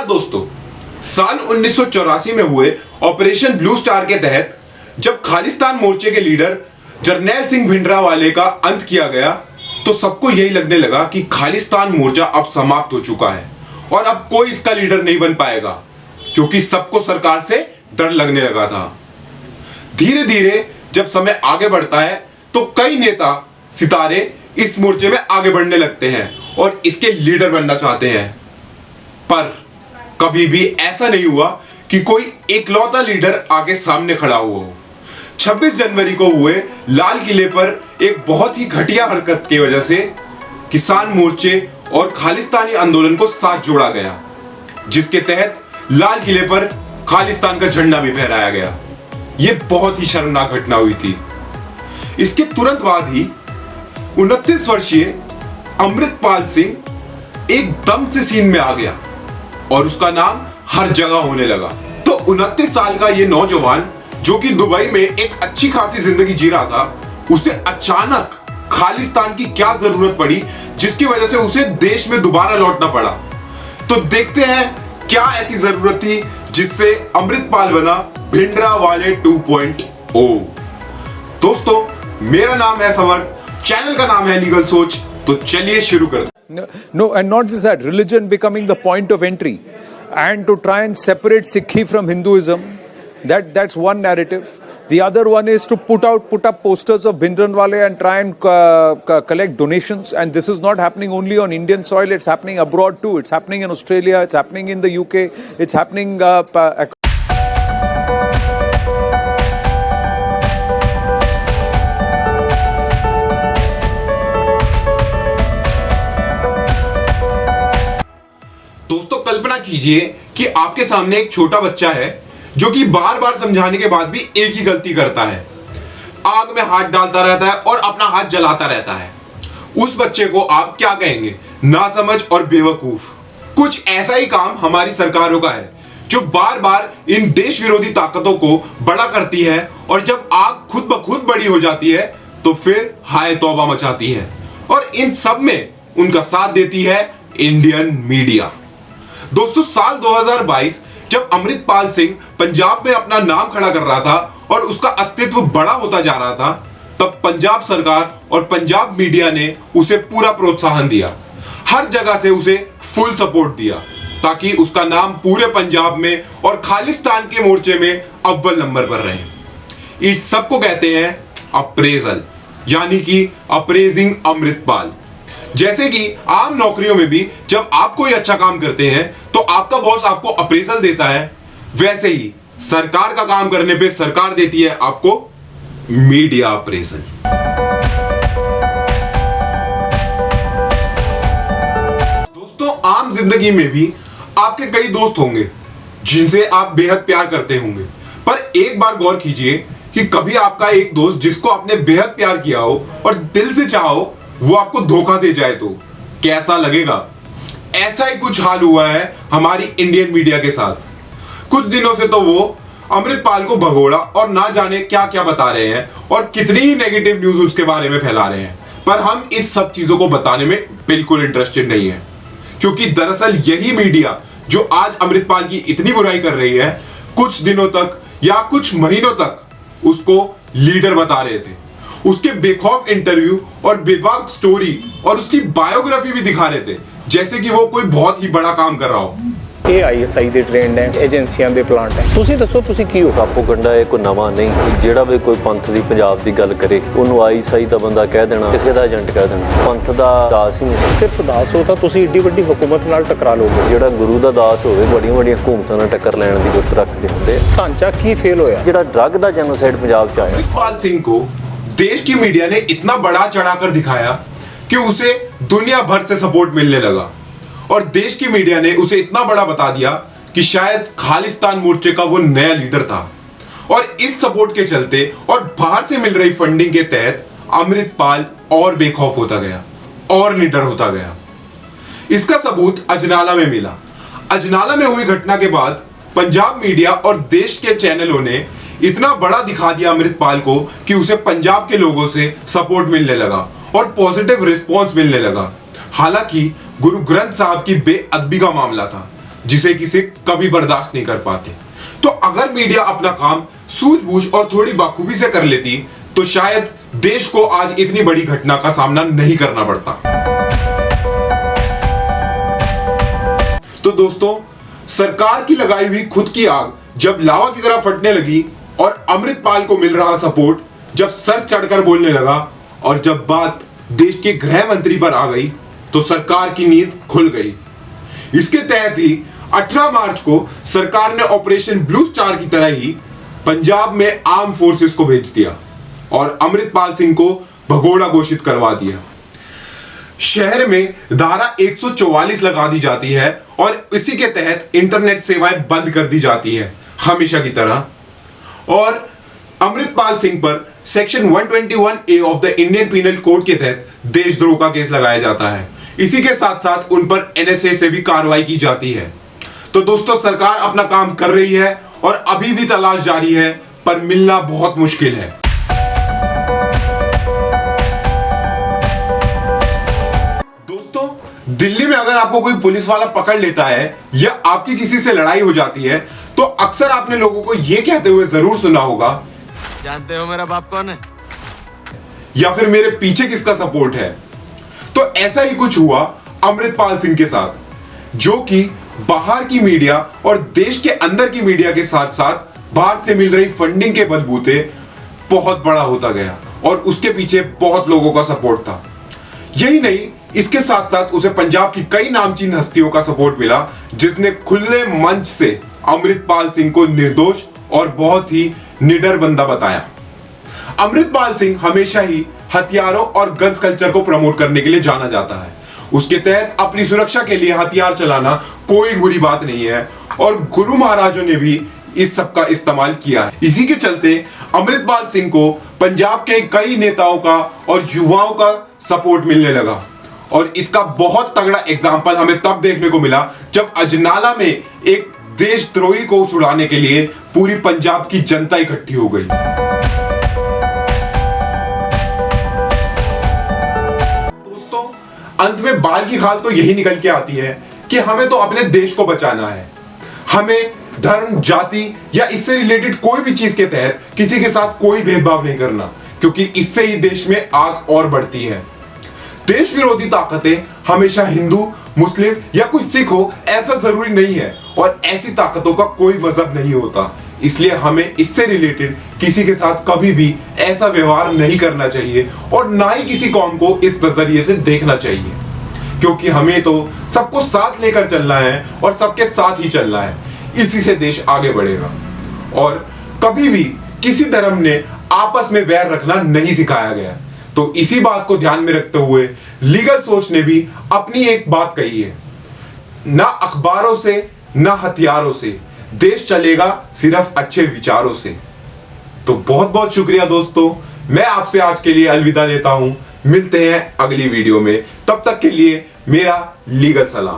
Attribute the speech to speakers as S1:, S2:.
S1: दोस्तों, साल 1984 में हुए ऑपरेशन ब्लू स्टार के तहत जब खालिस्तान मोर्चे के लीडर जरनैल सिंह भिंडरावाले का अंत किया गया तो सबको यही लगने लगा कि खालिस्तान मोर्चा अब समाप्त हो चुका है और अब कोई इसका लीडर नहीं बन पाएगा, क्योंकि सबको सरकार से डर लगने लगा था। धीरे धीरे जब समय आगे बढ़ता है तो कई नेता सितारे इस मोर्चे में आगे बढ़ने लगते हैं और इसके लीडर बनना चाहते हैं, पर कभी भी ऐसा नहीं हुआ कि कोई इकलौता लीडर आगे सामने खड़ा हुआ हो। 26 जनवरी को हुए लाल किले पर एक बहुत ही घटिया हरकत की वजह से किसान मोर्चे और खालिस्तानी आंदोलन को साथ जोड़ा गया, जिसके तहत लाल किले पर खालिस्तान का झंडा भी फहराया गया। यह बहुत ही शर्मनाक घटना हुई थी। इसके तुरंत बाद ही 29 वर्षीय अमृतपाल सिंह एकदम से सीन में आ गया और उसका नाम हर जगह होने लगा। तो 29 साल का ये नौजवान जो कि दुबई में एक अच्छी खासी जिंदगी जी रहा था, उसे अचानक खालिस्तान की क्या जरूरत पड़ी जिसकी वजह से उसे देश में दोबारा लौटना पड़ा। तो देखते हैं क्या ऐसी जरूरत थी जिससे अमृतपाल बना भिंडरावाले 2.0। दोस्तों, मेरा नाम है समर, चैनल का नाम है लीगल सोच। तो चलिए शुरू करते हैं।
S2: No, and not just that, religion becoming the point of entry and to try and separate Sikhi from Hinduism, that's one narrative. The other one is to put up posters of Bhindranwale and try and collect donations, and this is not happening only on Indian soil, it's happening abroad too. It's happening in Australia, it's happening in the UK, it's happening
S1: दोस्तों, कल्पना कीजिए कि आपके सामने एक छोटा बच्चा है जो कि बार बार समझाने के बाद भी एक ही गलती करता है, आग में हाथ डालता रहता है और अपना हाथ जलाता रहता है। उस बच्चे को आप क्या कहेंगे? नासमझ और बेवकूफ। कुछ ऐसा ही काम हमारी सरकारों का है जो बार बार इन देश विरोधी ताकतों को बड़ा करती है और जब आग खुद ब खुद बड़ी हो जाती है तो फिर हाय तौबा मचाती है, और इन सब में उनका साथ देती है इंडियन मीडिया। दोस्तों, साल 2022 जब अमृतपाल सिंह पंजाब में अपना नाम खड़ा कर रहा था और उसका अस्तित्व बड़ा होता जा रहा था, तब पंजाब सरकार और पंजाब मीडिया ने उसे पूरा प्रोत्साहन दिया, हर जगह से उसे फुल सपोर्ट दिया ताकि उसका नाम पूरे पंजाब में और खालिस्तान के मोर्चे में अव्वल नंबर पर रहे। इस सब को कहते हैं अप्रेजल, यानी कि अप्रेजिंग अमृतपाल। जैसे कि आम नौकरियों में भी जब आप कोई अच्छा काम करते हैं तो आपका बॉस आपको अप्रेजल देता है, वैसे ही सरकार का काम करने पे सरकार देती है आपको मीडिया अप्रेजल। दोस्तों, आम जिंदगी में भी आपके कई दोस्त होंगे जिनसे आप बेहद प्यार करते होंगे, पर एक बार गौर कीजिए कि कभी आपका एक दोस्त जिसको आपने बेहद प्यार किया हो और दिल से चाहो वो आपको धोखा दे जाए तो कैसा लगेगा? ऐसा ही कुछ हाल हुआ है हमारी इंडियन मीडिया के साथ। कुछ दिनों से तो वो अमृतपाल को भगोड़ा और ना जाने क्या क्या बता रहे हैं और कितनी ही नेगेटिव न्यूज उसके बारे में फैला रहे हैं, पर हम इस सब चीजों को बताने में बिल्कुल इंटरेस्टेड नहीं है, क्योंकि दरअसल यही मीडिया जो आज अमृतपाल की इतनी बुराई कर रही है, कुछ दिनों तक या कुछ महीनों तक उसको लीडर बता रहे थे। उसके बेखौफ इंटरव्यू और बेबाक स्टोरी और उसकी बायोग्राफी भी दिखा रहे थे जैसे कि वो कोई बहुत ही बड़ा काम कर रहा हो।
S3: ਇਹ ਆਈਐਸਆਈ ਦੇ ਟ੍ਰੇਨਡ ਹੈ, ਏਜੰਸੀਆਂ ਦੇ ਪਲਾਂਟ ਹੈ। ਤੁਸੀਂ ਦੱਸੋ ਤੁਸੀਂ ਕੀ ਹੋ?
S4: ਪ੍ਰੋਪਗੈਂਡਾ ਇਹ ਕੋਈ ਨਵਾਂ ਨਹੀਂ, ਜਿਹੜਾ ਵੀ ਕੋਈ ਪੰਥ ਦੀ ਪੰਜਾਬ ਦੀ ਗੱਲ ਕਰੇ ਉਹਨੂੰ ਆਈਐਸਆਈ ਦਾ ਬੰਦਾ ਕਹਿ ਦੇਣਾ, ਕਿਸੇ ਦਾ ਏਜੰਟ ਕਹਿ ਦੇਣਾ। ਪੰਥ ਦਾ ਦਾਸ ਹੀ ਹੈ।
S3: ਸਿਰਫ ਦਾਸ ਹੋ ਤਾਂ ਤੁਸੀਂ ਏਡੀ ਵੱਡੀ ਹਕੂਮਤ ਨਾਲ ਟਕਰਾ ਲੋਗੇ।
S4: ਜਿਹੜਾ ਗੁਰੂ ਦਾ ਦਾਸ ਹੋਵੇ ਵੱਡੀਆਂ ਵੱਡੀਆਂ ਹਕੂਮਤਾਂ ਨਾਲ ਟੱਕਰ ਲੈਣ ਦੀ ਗੁੱਤ ਰੱਖਦੇ ਹੁੰਦੇ।
S3: ਢਾਂਚਾ ਕੀ ਫੇਲ ਹੋਇਆ?
S4: ਜਿਹੜਾ ਡਰੱਗ ਦਾ ਜੈਨੋਸਾਈਡ ਪੰਜਾਬ 'ਚ ਆਇਆ।
S1: अमृतपाल सिंह को देश की मीडिया ने इतना बड़ा चढ़ाकर दिखाया कि उसे दुनिया भर से सपोर्ट मिलने लगा, और देश की मीडिया ने उसे इतना बड़ा बता दिया कि शायद खालिस्तान मोर्चे का वो नया लीडर था। और इस सपोर्ट के चलते और बाहर से मिल रही फंडिंग के तहत अमृतपाल और बेखौफ होता गया और निडर होता गया। इसका सबूत अजनाला में मिला। अजनाला में हुई घटना के बाद पंजाब मीडिया और देश के चैनलों ने इतना बड़ा दिखा दिया अमृतपाल को कि उसे पंजाब के लोगों से सपोर्ट मिलने लगा और पॉजिटिव रिस्पॉन्स मिलने लगा। हालांकि गुरु ग्रंथ साहब की बेअदबी का मामला था, जिसे किसी कभी बर्दाश्त नहीं कर पाते। तो अगर मीडिया अपना काम सूझबूझ और थोड़ी बाखूबी से कर लेती तो शायद देश को आज इतनी बड़ी घटना का सामना नहीं करना पड़ता। तो दोस्तों, सरकार की लगाई हुई खुद की आग जब लावा की तरह फटने लगी और अमृतपाल को मिल रहा सपोर्ट जब सर चढ़कर बोलने लगा और जब बात देश के गृह मंत्री पर आ गई तो सरकार की नींद खुल गई। इसके तहत ही 18 मार्च को सरकार ने ऑपरेशन ब्लू स्टार की तरह ही पंजाब में आर्म फोर्सेस को भेज दिया और अमृतपाल सिंह को भगोड़ा घोषित करवा दिया। शहर में धारा 144 लगा दी जाती है और इसी के तहत इंटरनेट सेवाएं बंद कर दी जाती है हमेशा की तरह। और अमृतपाल सिंह पर section 121A of the Indian penal code के तहत देशद्रोह का केस लगाया जाता है। इसी के साथ साथ उन पर NSA से भी कार्रवाई की जाती है। तो दोस्तों, सरकार अपना काम कर रही है और अभी भी तलाश जारी है, पर मिलना बहुत मुश्किल है। दोस्तों, दिल्ली में अगर आपको कोई पुलिस वाला पकड़ लेता है या आपकी किसी से लड़ाई हो जाती है तो अक्सर आपने लोगों को यह कहते हुए जरूर सुना होगा,
S5: जानते हो मेरा बाप कौन है?
S1: या फिर मेरे पीछे किसका सपोर्ट है। तो ऐसा ही कुछ हुआ अमृतपाल सिंह के साथ, जो कि बाहर की मीडिया और देश के अंदर की मीडिया के साथ साथ बाहर से मिल रही फंडिंग के बलबूते बहुत बड़ा होता गया और उसके पीछे बहुत लोगों का सपोर्ट था। यही नहीं, इसके साथ साथ उसे पंजाब की कई नामचीन हस्तियों का सपोर्ट मिला, जिसने खुले मंच से अमृतपाल सिंह को निर्दोष और बहुत ही निडर बंदा बताया। अमृतपाल सिंह हमेशा ही हथियारों और गन्स कल्चर को प्रमोट करने के लिए जाना जाता है। उसके तहत अपनी सुरक्षा के लिए हथियार चलाना कोई बुरी बात नहीं है और गुरु महाराजों ने भी इस सब का इस्तेमाल किया है। इसी के चलते अमृतपाल सिंह को पंजाब के कई नेताओं का और युवाओं का सपोर्ट मिलने लगा और इसका बहुत तगड़ा एग्जाम्पल हमें तब देखने को मिला जब अजनाला में एक देशद्रोही को छुड़ाने के लिए पूरी पंजाब की जनता इकट्ठी हो गई। दोस्तों, अंत में बाल की खाल तो यही निकल के आती है कि हमें तो अपने देश को बचाना है। हमें धर्म, जाति या इससे रिलेटेड कोई भी चीज के तहत किसी के साथ कोई भेदभाव नहीं करना, क्योंकि इससे ही देश में आग और बढ़ती है। देश विरोधी ताकतें हमेशा हिंदू, मुस्लिम या कोई सिख हो ऐसा जरूरी नहीं है और ऐसी ताकतों का कोई मजहब नहीं होता। इसलिए हमें इससे रिलेटेड किसी के साथ कभी भी ऐसा व्यवहार नहीं करना चाहिए और ना ही किसी कौम को इस नजरिए से देखना चाहिए, क्योंकि हमें तो सबको साथ लेकर चलना है और सबके साथ ही चलना है। इसी से देश आगे बढ़ेगा और कभी भी किसी धर्म ने आपस में वैर रखना नहीं सिखाया गया। तो इसी बात को ध्यान में रखते हुए लीगल सोच ने भी अपनी एक बात कही है, ना अखबारों से ना हथियारों से देश चलेगा, सिर्फ अच्छे विचारों से। तो बहुत बहुत शुक्रिया दोस्तों, मैं आपसे आज के लिए अलविदा लेता हूं। मिलते हैं अगली वीडियो में, तब तक के लिए मेरा लीगल सलाम।